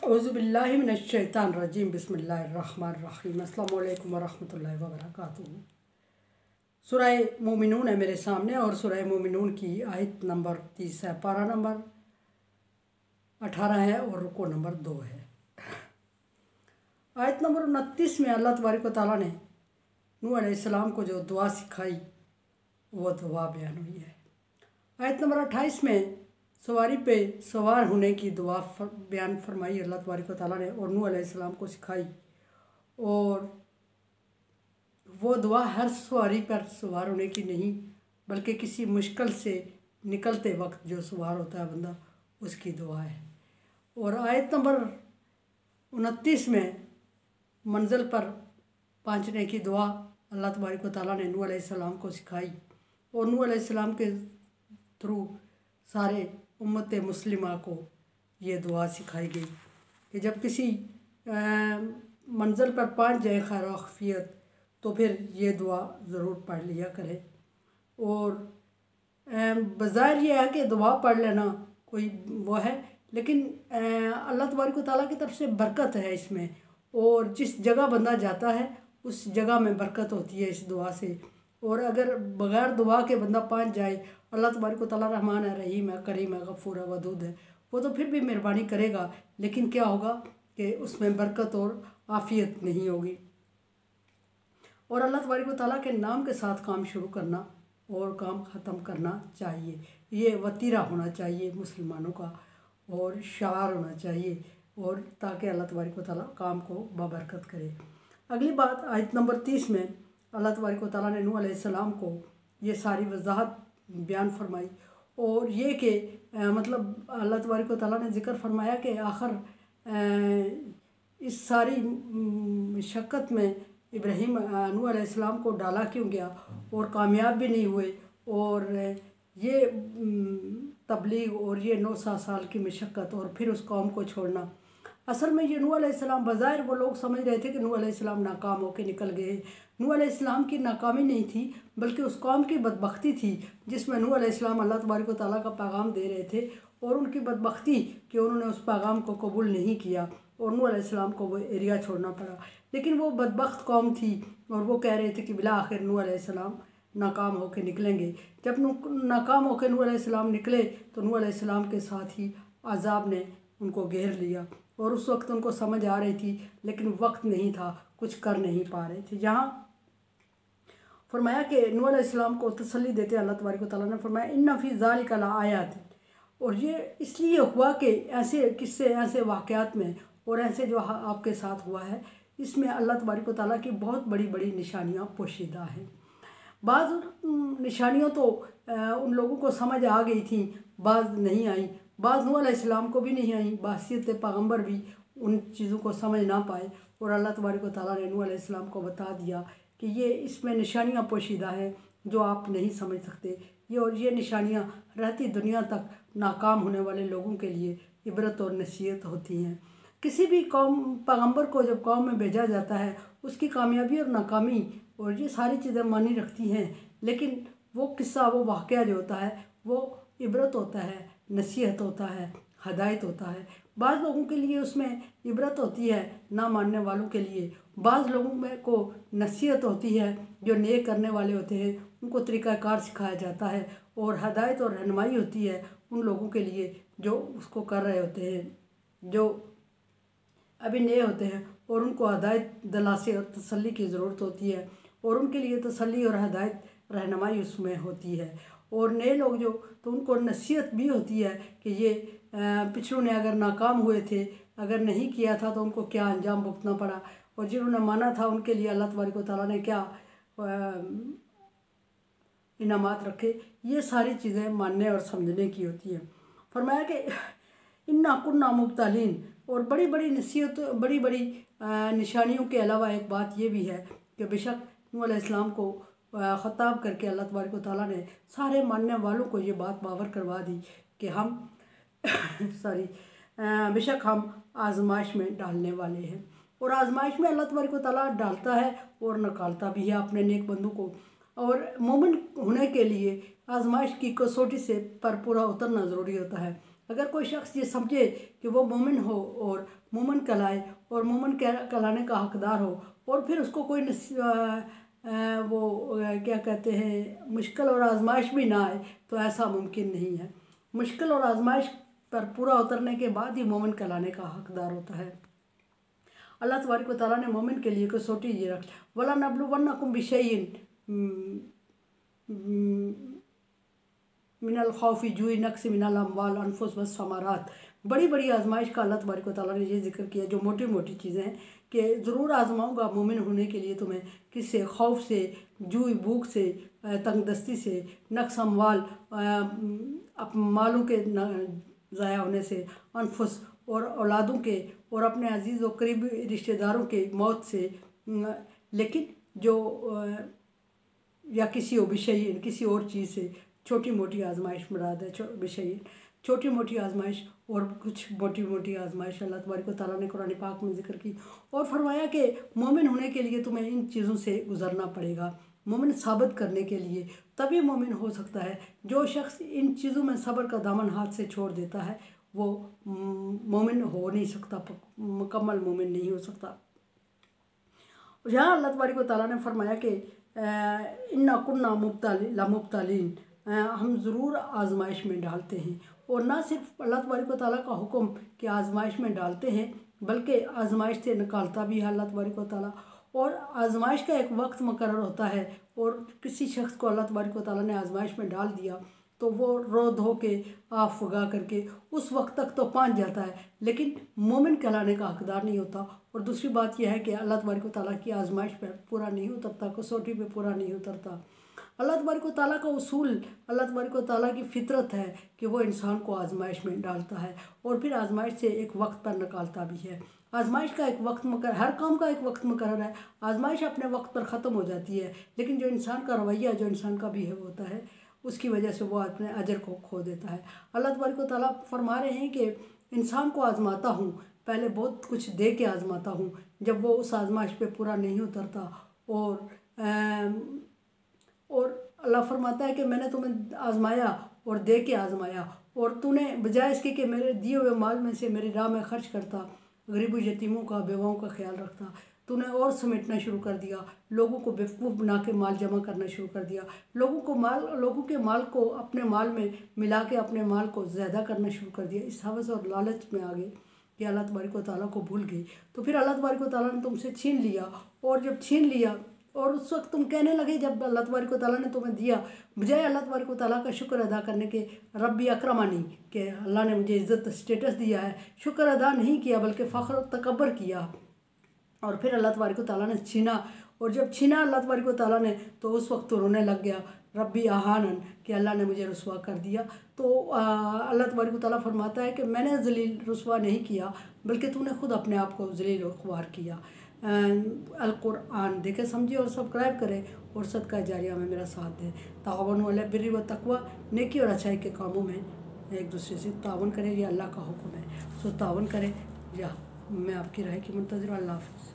औज़ुबिल्लाहि मिनश्शैतानिर्रजीम बिस्मिल्लाहिर्रहमानिर्रहीम अस्सलामु अलैकुम वरहमतुल्लाहि वबरकातुहू। सूरह मोमिनून है मेरे सामने और सूरह मोमिनून की आयत नंबर 30 है, पारा नंबर 18 है और रुको नंबर 2 है। आयत नंबर 29 में अल्लाह तबारक व तआला ने नूह अलैहिस्सलाम को जो दुआ सिखाई वो दुआ बयान हुई है। आयत नंबर 28 में सवारी पे सवार होने की दुआ बयान फरमाई अल्लाह तबारक व तआला ने और नूह अलैहिस्सलाम को सिखाई। और वो दुआ हर सवारी पर सवार होने की नहीं बल्कि किसी मुश्किल से निकलते वक्त जो सवार होता है बंदा उसकी दुआ है। और आयत नंबर 29 में मंजिल पर पहुँचने की दुआ अल्लाह तबारक व तआला ने नूह अलैहिस्सलाम को सिखाई और नूह अलैहिस्सलाम के थ्रू सारे उम्मत मुस्लिमा को ये दुआ सिखाई गई कि जब किसी मंजिल पर पहुंच जाए खैर आफियत तो फिर ये दुआ ज़रूर पढ़ लिया करे। और बज़ाहिर ये है कि दुआ पढ़ लेना कोई वो है, लेकिन अल्लाह तबारक व तआला की तरफ से बरकत है इसमें। और जिस जगह बंदा जाता है उस जगह में बरकत होती है इस दुआ से। और अगर बग़ैर दुआ के बंदा पहुंच जाए, अल्लाह तबारक व तआला रहमान है, रहीम है, करीम है, गफ़ूर है, वदूद है, वो तो फिर भी मेहरबानी करेगा, लेकिन क्या होगा कि उसमें बरकत और आफ़ियत नहीं होगी। और अल्लाह तबारक व तआला के नाम के साथ काम शुरू करना और काम ख़त्म करना चाहिए, ये वतीरा होना चाहिए मुसलमानों का और शार होना चाहिए, और ताकि अल्लाह तबारक व तआला काम को बाबरकत करे। अगली बात आयत नंबर 30 में अल्लाह तबारक व तआला ने नूह अलैहिस्सलाम को ये सारी वजाहत बयान फरमाई। और ये कि मतलब अल्लाह तबारक व तआला ने ज़िक्र फरमाया कि आखिर इस सारी मशक्क़त में इब्राहीम नूह अलैहिस्सलाम को डाला क्यों गया और कामयाब भी नहीं हुए। और ये तबलीग और ये 9 साल की मशक्क़त और फिर उस कौम को छोड़ना, असल में ये नूह अलैहिस्सलाम बज़ाहिर वो लोग समझ रहे थे कि नूह अलैहिस्सलाम नाकाम होकर निकल गए। नूह अलैहिस्सलाम की नाकामी नहीं थी बल्कि उस कौम की बदबख्ती थी जिसमें नूह अलैहिस्सलाम अल्लाह तबारक व तआला का पैगाम दे रहे थे और उनकी बदबख्ती कि उन्होंने उस पैगाम को कबूल नहीं किया और नूह अलैहिस्सलाम को वो एरिया छोड़ना पड़ा। लेकिन वो बदबख्त कौम थी और वो कह रहे थे कि बिला आखिर नूह अलैहिस्सलाम नाकाम होकर निकलेंगे। जब नाकाम होकर नूह अलैहिस्सलाम निकले तो नूह अलैहिस्सलाम के साथ ही अज़ाब ने उनको घेर लिया और उस वक्त उनको समझ आ रही थी लेकिन वक्त नहीं था, कुछ कर नहीं पा रहे थे। जहाँ फरमाया कि नूह अलैहिस्सलाम को तसल्ली देते अल्लाह तबारक व तआला ने फरमाया इन्ना फ़ी ज़ालिका लआयात। और ये इसलिए हुआ कि ऐसे किस्से, ऐसे वाक़यात में और ऐसे जो आपके साथ हुआ है इसमें अल्लाह तबारक व तआला की बहुत बड़ी बड़ी निशानियाँ पोशीदा हैं। बाज़ निशानियों तो उन लोगों को समझ आ गई थी, बाज़ नहीं आई, बाज़ नूह अलैहिस्सलाम को भी नहीं आई, बासियत पैगम्बर भी उन चीज़ों को समझ ना पाए। और अल्लाह तबारक व तआला ने नूह अलैहिस्सलाम को बता दिया कि ये इसमें निशानियाँ पोशीदा हैं जो आप नहीं समझ सकते। ये निशानियाँ रहती दुनिया तक नाकाम होने वाले लोगों के लिए इबरत और नसीहत होती हैं। किसी भी कौम पैगम्बर को जब कौम में भेजा जाता है उसकी कामयाबी और नाकामी और ये सारी चीज़ें मानी रखती हैं, लेकिन वो किस्सा, वो वाक़या जो होता है वो इबरत होता है, नसीहत होता है, हदायत होता है। बाज़ लोगों के लिए उसमें इबरत होती है, ना मानने वालों के लिए। बाज़ लोगों में को नसीहत होती है, जो नेक करने वाले होते हैं उनको तरीक़ाकार सिखाया जाता है। और हदायत और रहनुमाई होती है उन लोगों के लिए जो उसको कर रहे होते हैं, जो अभी नए होते हैं और उनको हदायत दिलासे और तसल्ली की ज़रूरत होती है और उनके लिए तसल्ली और हदायत रहनुमाई उसमें होती है। और नए लोग जो तो उनको नसीहत भी होती है कि ये पिछलों ने अगर नाकाम हुए थे, अगर नहीं किया था तो उनको क्या अंजाम भुगतना पड़ा, और जिन्होंने माना था उनके लिए अल्लाह तबारक व तआला ने क्या इनामात रखे। ये सारी चीज़ें मानने और समझने की होती हैं। फरमाया कि इन्ना कुन्ना मुब्तलीन। और बड़ी बड़ी नसीहत, बड़ी बड़ी निशानियों के अलावा एक बात ये भी है कि बेशक नूह अलैहिस्सलाम को ख़िताब करके अल्लाह तबारक व तआला ने सारे मानने वालों को ये बात बावर करवा दी कि हम बेशक हम आजमाइश में डालने वाले हैं। और आजमाइश में अल्लाह तबारक व तआला डालता है और निकालता भी है अपने नेक बंदों को। और मोमिन होने के लिए आजमाइश की कसौटी से पर पूरा उतरना ज़रूरी होता है। अगर कोई शख्स ये समझे कि वो मोमिन हो और मोमिन कहलाए और मोमिन कहलाने का हकदार हो और फिर उसको कोई क्या कहते हैं मुश्किल और आजमाइश भी ना आए, तो ऐसा मुमकिन नहीं है। मुश्किल और आजमाइश पर पूरा उतरने के बाद ही मोमिन कहलाने का हकदार होता है। अल्लाह तबारक व तआला ने मोमिन के लिए कसौटी ये रख, वला नबलुवन्नकुम बिशैइन मिनल खौफि जुई नक्स मिनल अम्वाल अनफुस व समारात। बड़ी बड़ी आजमाइश का अल्लाह तबारक व तआला ने ये जिक्र किया, जो मोटी मोटी चीज़ें हैं कि ज़रूर आजमाऊँगा मोमिन होने के लिए तुम्हें, किससे? खौफ से, जुई भूख से, तंगदस्ती से, नक्स अम्वाल मालों के ज़ाया होने से, अनफुस और औलादों के और अपने अजीज़ व करीबी रिश्तेदारों के मौत से, लेकिन जो या किसी और विषय किसी और चीज़ से। छोटी मोटी आजमाइश मुराद है विषय, छोटी मोटी आजमाइश और कुछ मोटी मोटी आजमाइश अल्लाह तबारक व तआला ने कुरान पाक में जिक्र की और फरमाया कि मोमिन होने के लिए तुम्हें इन चीज़ों से गुजरना पड़ेगा। मोमिन साबित करने के लिए तभी मोमिन हो सकता है। जो शख्स इन चीज़ों में सब्र का दामन हाथ से छोड़ देता है वो मोमिन हो नहीं सकता, मुकम्मल मोमिन नहीं हो सकता। यहाँ अल्लाह तबारक व तआला ने फरमाया कि इन्ना कुन्ना मुब्तलीन, हम ज़रूर आजमाइश में डालते हैं। और ना सिर्फ अल्लाह तबारक व तआला का हुक्म कि आजमाइश में डालते हैं, बल्कि आजमाइश से निकालता भी है अल्लाह तबारक व तआला। और आजमाइश का एक वक्त मुकर्रर होता है और किसी शख्स को अल्लाह तबारक व तआला ने आजमाइश में डाल दिया तो वो रो धो के आफ वगा करके उस वक्त तक तो पहुँच जाता है, लेकिन मोमिन कहलाने का हकदार नहीं होता। और दूसरी बात यह है कि अल्लाह तबारक व तआला की आजमाइश पर पूरा नहीं उतरता, कसौटी पे पूरा नहीं उतरता। अल्लाह तबारक व तआला का उसूल, अल्लाह तबारक व तआला की फितरत है कि वो इंसान को आजमाइश में डालता है और फिर आजमाइश से एक वक्त पर निकालता भी है। आजमाइश का एक वक्त मुकर्रर, हर काम का एक वक्त मुकर्रर है। आजमाइश अपने वक्त पर ख़त्म हो जाती है, लेकिन जो इंसान का रवैया, जो इंसान का बिहेव होता है, उसकी वजह से वो अपने अजर को खो देता है। अल्लाह तबारक व तआला फरमा रहे हैं कि इंसान को आजमाता हूँ, पहले बहुत कुछ दे के आजमाता हूँ, जब वो उस आजमाइश पे पूरा नहीं उतरता और अल्लाह फरमाता है कि मैंने तुम्हें आजमाया और दे के आजमाया और तूने बजाय इसके कि मेरे दिए हुए माल में से मेरी राह में खर्च करता, गरीबों यतीमों का, बेवाओं का ख्याल रखता, तूने और समेटना शुरू कर दिया, लोगों को बेवकूफ़ बना के माल जमा करना शुरू कर दिया, लोगों के माल को अपने माल में मिला के अपने माल को ज़्यादा करना शुरू कर दिया। इस हवस और लालच में आ गए कि अल्लाह तबारक व तआला को भूल गई। तो फिर अल्लाह तबारक व तआला ने तुमसे छीन लिया और जब छीन लिया और उस वक्त तुम कहने लगे, जब अल्लाह तबारक व तआला ने तुम्हें दिया, बजाय अल्लाह तबारक व तआला का शुक्र अदा करने के, रब्बी अक्रमानी कि अल्लाह ने मुझे इज़्ज़त स्टेटस दिया है, शुक्र अदा नहीं किया बल्कि फ़ख्र और तकब्बर किया। और फिर अल्लाह तबारक व तआला ने छीना और जब छीना अल्लाह तबारक व तआला ने तो उस वक्त तो रोने लग गया, रब्बी आहानन कि अल्लाह ने मुझे रुसवा कर दिया। तो अल्लाह तबारक व तआला फरमाता है कि मैंने जलील रुसवा नहीं किया बल्कि तूने खुद अपने आप को जलील और ख्वार किया। अल कुरान देखे समझे और सब्सक्राइब करें और सदका जारिया में मेरा साथ दें। तावनु अलल बिर्रि व तक़वा, नेकी और अच्छाई के कामों में एक दूसरे से तावन करें, ये अल्लाह का हुक्म है। सो तावन करें। या मैं आपकी राय की मुंतज़िर। अल्लाह हाफ़िज़।